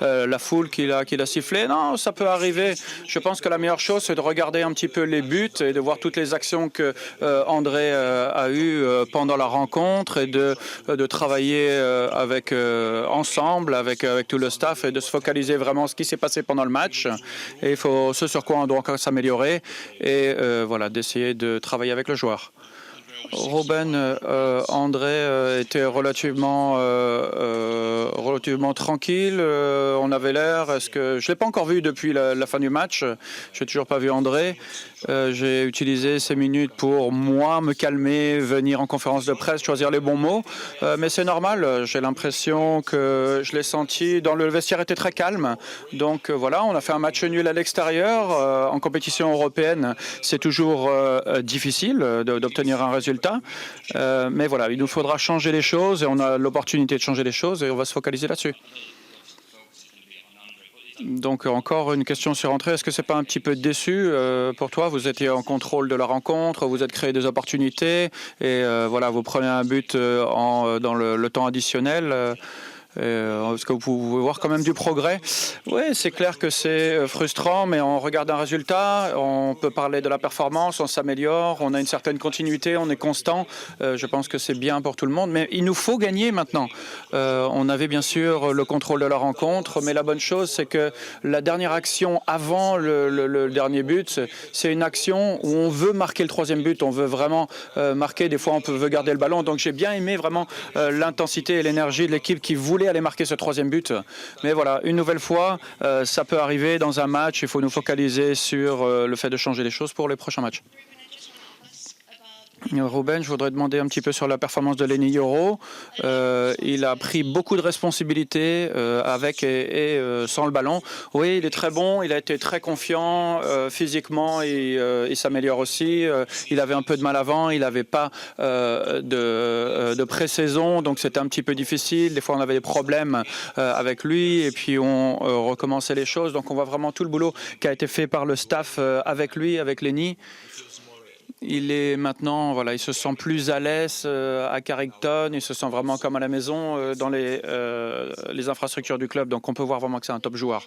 la foule qui l'a sifflé. Non, ça peut arriver. Je pense que la meilleure chose, c'est de regarder un petit peu les buts et de voir toutes les actions que André a eues pendant la rencontre et de travailler ensemble avec tout le staff et de se focaliser vraiment sur ce qui s'est passé pendant le match. Et il faut ce sur quoi on doit encore s'améliorer et voilà, d'essayer de travailler avec le joueur. Ruben, André était relativement tranquille. On avait l'air. Est-ce que je l'ai pas encore vu depuis la fin du match? Je n'ai toujours pas vu André. J'ai utilisé ces minutes pour moi me calmer, venir en conférence de presse, choisir les bons mots. Mais c'est normal. J'ai l'impression que je l'ai senti. Dans le vestiaire était très calme. Donc voilà, on a fait un match nul à l'extérieur. En compétition européenne, c'est toujours difficile d'obtenir un résultat. Mais voilà, il nous faudra changer les choses et on a l'opportunité de changer les choses et on va se focaliser là-dessus. Donc encore une question sur entrée. Est-ce que c'est pas un petit peu déçu pour toi? Vous étiez en contrôle de la rencontre, vous êtes créé des opportunités et voilà, vous prenez un but dans le temps additionnel. Est-ce que vous pouvez voir quand même du progrès? Oui, c'est clair que c'est frustrant, mais on regarde un résultat, on peut parler de la performance, on s'améliore, on a une certaine continuité, on est constant. Je pense que c'est bien pour tout le monde, mais il nous faut gagner maintenant. On avait bien sûr le contrôle de la rencontre, mais la bonne chose, c'est que la dernière action avant le dernier but, c'est une action où on veut marquer le troisième but, on veut vraiment marquer, des fois on veut garder le ballon. Donc j'ai bien aimé vraiment l'intensité et l'énergie de l'équipe qui voulait aller marquer ce troisième but. Mais voilà, une nouvelle fois, ça peut arriver dans un match. Il faut nous focaliser sur le fait de changer les choses pour les prochains matchs. Ruben, je voudrais demander un petit peu sur la performance de Lenny Yoro. Il a pris beaucoup de responsabilités avec et sans le ballon. Oui, il est très bon, il a été très confiant physiquement, il s'améliore aussi. Il avait un peu de mal avant, il n'avait pas de pré-saison, donc c'était un petit peu difficile. Des fois, on avait des problèmes avec lui et puis on recommençait les choses. Donc on voit vraiment tout le boulot qui a été fait par le staff avec lui, avec Lenny. Il est maintenant, voilà, il se sent plus à l'aise à Carrington, il se sent vraiment comme à la maison dans les infrastructures du club. Donc on peut voir vraiment que c'est un top joueur.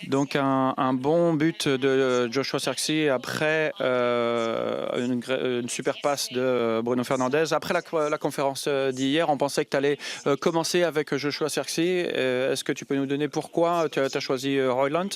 Donc un bon but de Joshua Zirkzee après une super passe de Bruno Fernandes. Après la conférence d'hier, on pensait que tu allais commencer avec Joshua Zirkzee. Est-ce que tu peux nous donner pourquoi tu as choisi Royland?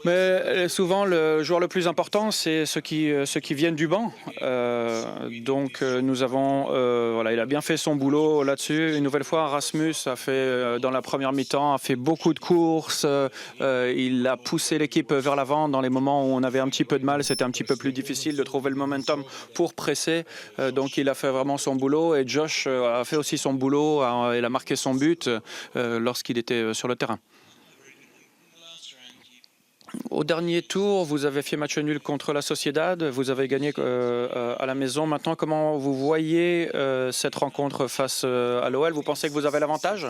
Mais souvent, le joueur le plus important, c'est ceux qui viennent du banc. Nous avons, voilà, il a bien fait son boulot là-dessus. Une nouvelle fois, Rasmus a fait dans la première mi-temps, a fait beaucoup de courses. Il a poussé l'équipe vers l'avant dans les moments où on avait un petit peu de mal. C'était un petit peu plus difficile de trouver le momentum pour presser. Donc, il a fait vraiment son boulot. Et Josh a fait aussi son boulot. Il a marqué son but lorsqu'il était sur le terrain. Au dernier tour, vous avez fait match nul contre la Sociedad, vous avez gagné à la maison. Maintenant, comment vous voyez cette rencontre face à l'OL? Vous pensez que vous avez l'avantage?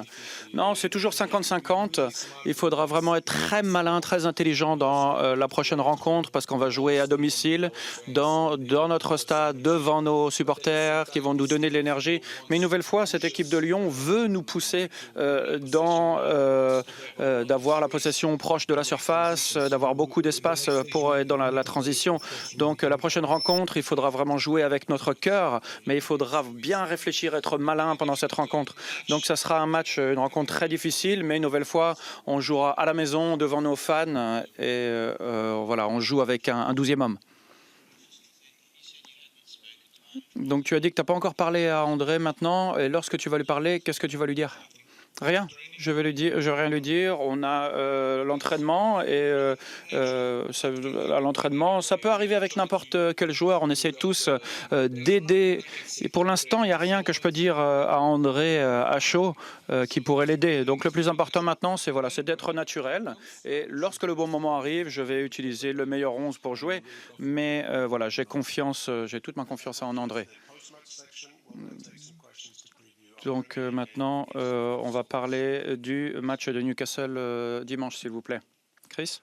Non, c'est toujours 50-50. Il faudra vraiment être très malin, très intelligent dans la prochaine rencontre parce qu'on va jouer à domicile, dans notre stade, devant nos supporters qui vont nous donner de l'énergie. Mais une nouvelle fois, cette équipe de Lyon veut nous pousser d'avoir la possession proche de la surface, d'avoir beaucoup d'espace pour être dans la transition. Donc la prochaine rencontre, il faudra vraiment jouer avec notre cœur, mais il faudra bien réfléchir, être malin pendant cette rencontre. Donc ça sera une rencontre très difficile, mais une nouvelle fois, on jouera à la maison devant nos fans et voilà, on joue avec un 12e homme. Donc tu as dit que tu n'as pas encore parlé à André maintenant, et lorsque tu vas lui parler, qu'est-ce que tu vas lui dire? Rien. Je vais rien lui dire. On a l'entraînement et à l'entraînement, ça peut arriver avec n'importe quel joueur. On essaie tous d'aider. Et pour l'instant, il n'y a rien que je peux dire à André à chaud qui pourrait l'aider. Donc le plus important maintenant, c'est voilà, c'est d'être naturel. Et lorsque le bon moment arrive, je vais utiliser le meilleur 11 pour jouer. Mais voilà, j'ai confiance, j'ai toute ma confiance en André. Donc maintenant, on va parler du match de Newcastle dimanche, s'il vous plaît. Chris?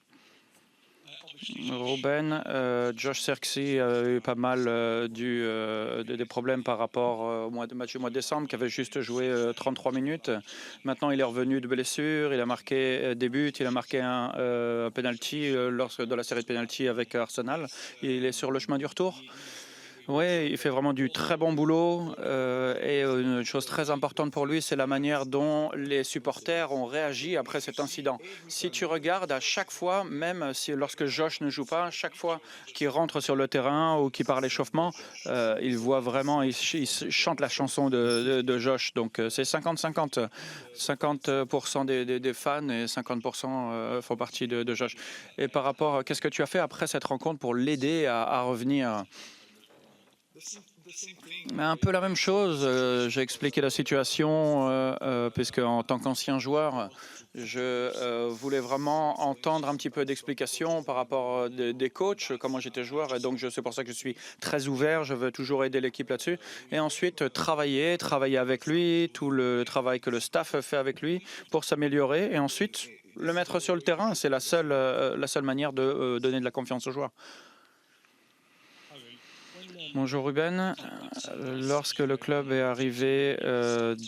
Ruben, Josh Serxey a eu pas mal des problèmes par rapport au match du mois de décembre, qui avait juste joué 33 minutes. Maintenant, il est revenu de blessure, il a marqué des buts, il a marqué un penalty dans la série de penalty avec Arsenal. Il est sur le chemin du retour. Oui, il fait vraiment du très bon boulot et une chose très importante pour lui, c'est la manière dont les supporters ont réagi après cet incident. Si tu regardes à chaque fois, même si lorsque Josh ne joue pas, chaque fois qu'il rentre sur le terrain ou qu'il part l'échauffement, il voit vraiment, il chante la chanson de Josh. Donc c'est 50-50. 50% des fans et 50% font partie de Josh. Et par rapport, qu'est-ce que tu as fait après cette rencontre pour l'aider à revenir? Un peu la même chose. J'ai expliqué la situation puisque en tant qu'ancien joueur, je voulais vraiment entendre un petit peu d'explications par rapport des coachs, comment j'étais joueur. Et donc, c'est pour ça que je suis très ouvert. Je veux toujours aider l'équipe là-dessus. Et ensuite, travailler avec lui, tout le travail que le staff fait avec lui pour s'améliorer. Et ensuite, le mettre sur le terrain. C'est la seule manière de donner de la confiance aux joueurs. Bonjour Ruben. Lorsque le club est arrivé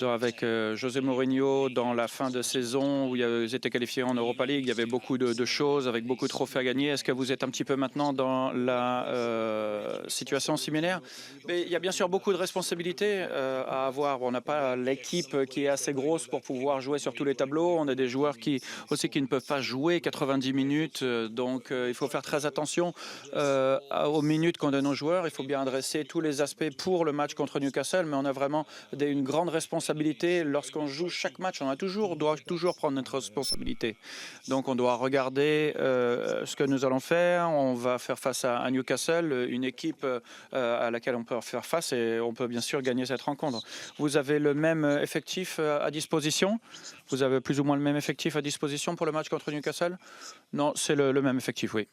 avec José Mourinho dans la fin de saison où ils étaient qualifiés en Europa League, il y avait beaucoup de choses avec beaucoup de trophées à gagner. Est-ce que vous êtes un petit peu maintenant dans la situation similaire? Mais il y a bien sûr beaucoup de responsabilités à avoir. On n'a pas l'équipe qui est assez grosse pour pouvoir jouer sur tous les tableaux. On a des joueurs qui ne peuvent pas jouer 90 minutes. Donc il faut faire très attention aux minutes qu'on donne aux joueurs. Il faut bien adresser tous les aspects pour le match contre Newcastle, mais on a vraiment une grande responsabilité. Lorsqu'on joue chaque match, doit toujours prendre notre responsabilité. Donc on doit regarder ce que nous allons faire. On va faire face à Newcastle, une équipe à laquelle on peut faire face et on peut bien sûr gagner cette rencontre. Vous avez le même effectif à disposition? Vous avez plus ou moins le même effectif à disposition pour le match contre Newcastle? Non, c'est le même effectif, oui.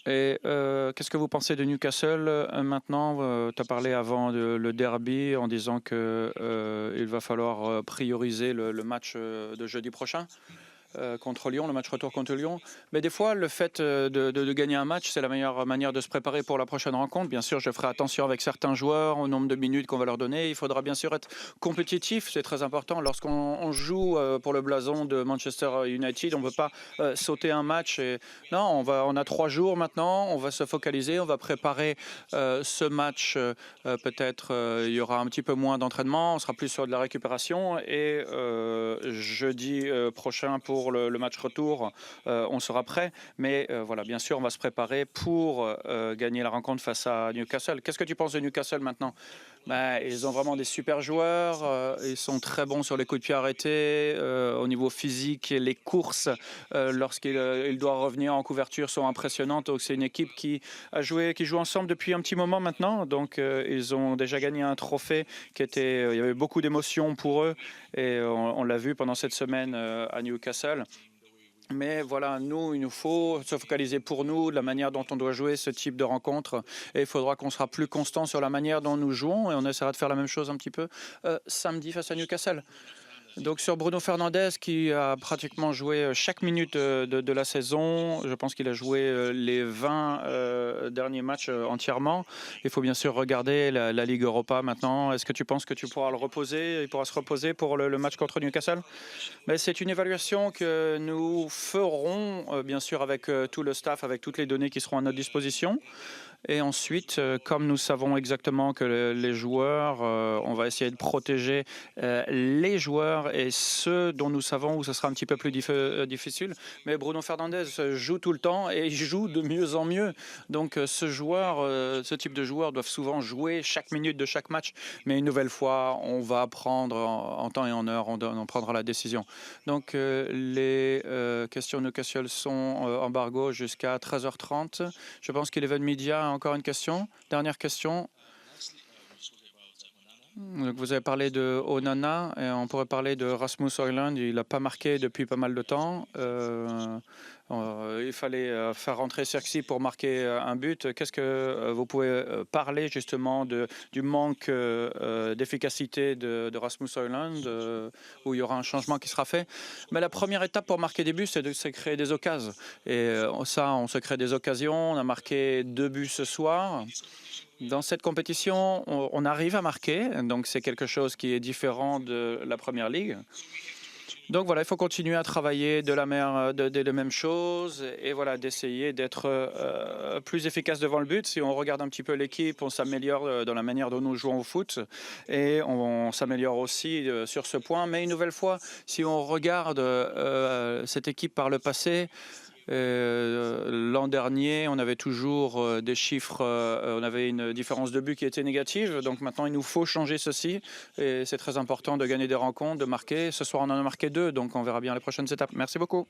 Et qu'est-ce que vous pensez de Newcastle maintenant? Tu as parlé avant le derby en disant qu'il va falloir prioriser le match de jeudi prochain. Contre Lyon, le match retour contre Lyon. Mais des fois, le fait de gagner un match, c'est la meilleure manière de se préparer pour la prochaine rencontre. Bien sûr, je ferai attention avec certains joueurs au nombre de minutes qu'on va leur donner. Il faudra bien sûr être compétitif, c'est très important. Lorsqu'on joue pour le blason de Manchester United, on ne peut pas sauter un match. Non, on a 3 jours maintenant, on va se focaliser, on va préparer ce match. Peut-être il y aura un petit peu moins d'entraînement, on sera plus sur de la récupération. Et jeudi prochain pour le match retour, on sera prêt. Mais voilà, bien sûr, on va se préparer pour gagner la rencontre face à Newcastle. Qu'est-ce que tu penses de Newcastle maintenant? Ils ont vraiment des super joueurs. Ils sont très bons sur les coups de pied arrêtés. Au niveau physique, les courses, lorsqu'il doit revenir en couverture, sont impressionnantes. Donc, c'est une équipe qui joue ensemble depuis un petit moment maintenant. Donc, ils ont déjà gagné un trophée il y avait beaucoup d'émotions pour eux. Et on l'a vu pendant cette semaine à Newcastle. Mais voilà, il nous faut se focaliser pour nous, de la manière dont on doit jouer ce type de rencontre. Et il faudra qu'on sera plus constant sur la manière dont nous jouons. Et on essaiera de faire la même chose un petit peu samedi face à Newcastle. Donc sur Bruno Fernandes, qui a pratiquement joué chaque minute de la saison, je pense qu'il a joué les 20 derniers matchs entièrement. Il faut bien sûr regarder la Ligue Europa maintenant. Est-ce que tu penses que tu pourras le reposer? Il pourra se reposer pour le match contre Newcastle? Mais c'est une évaluation que nous ferons, bien sûr, avec tout le staff, avec toutes les données qui seront à notre disposition. Et ensuite, comme nous savons exactement que les joueurs, on va essayer de protéger les joueurs et ceux dont nous savons où ce sera un petit peu plus difficile. Mais Bruno Fernandes joue tout le temps et il joue de mieux en mieux. Donc ce type de joueurs doivent souvent jouer chaque minute de chaque match. Mais une nouvelle fois, on va prendre en temps et en heure, on prendra la décision. Donc les questions de Newcastle sont embargo jusqu'à 13h30. Je pense qu'Eleven Media a encore une question. Dernière question. Donc vous avez parlé de Onana et on pourrait parler de Rasmus Højlund. Il n'a pas marqué depuis pas mal de temps. Il fallait faire rentrer Xerxes pour marquer un but. Qu'est-ce que vous pouvez parler justement du manque d'efficacité de Rasmus Højlund, où il y aura un changement qui sera fait? Mais la première étape pour marquer des buts, c'est de se créer des occasions. Et ça, on se crée des occasions. On a marqué 2 buts ce soir. Dans cette compétition, on arrive à marquer, donc c'est quelque chose qui est différent de la Première Ligue. Donc voilà, il faut continuer à travailler de la même chose et voilà, d'essayer d'être plus efficace devant le but. Si on regarde un petit peu l'équipe, on s'améliore dans la manière dont nous jouons au foot et on s'améliore aussi sur ce point. Mais une nouvelle fois, si on regarde cette équipe par le passé, l'an dernier, on avait toujours des chiffres, on avait une différence de but qui était négative. Donc maintenant, il nous faut changer ceci. Et c'est très important de gagner des rencontres, de marquer. Ce soir, on en a marqué 2. Donc on verra bien les prochaines étapes. Merci beaucoup.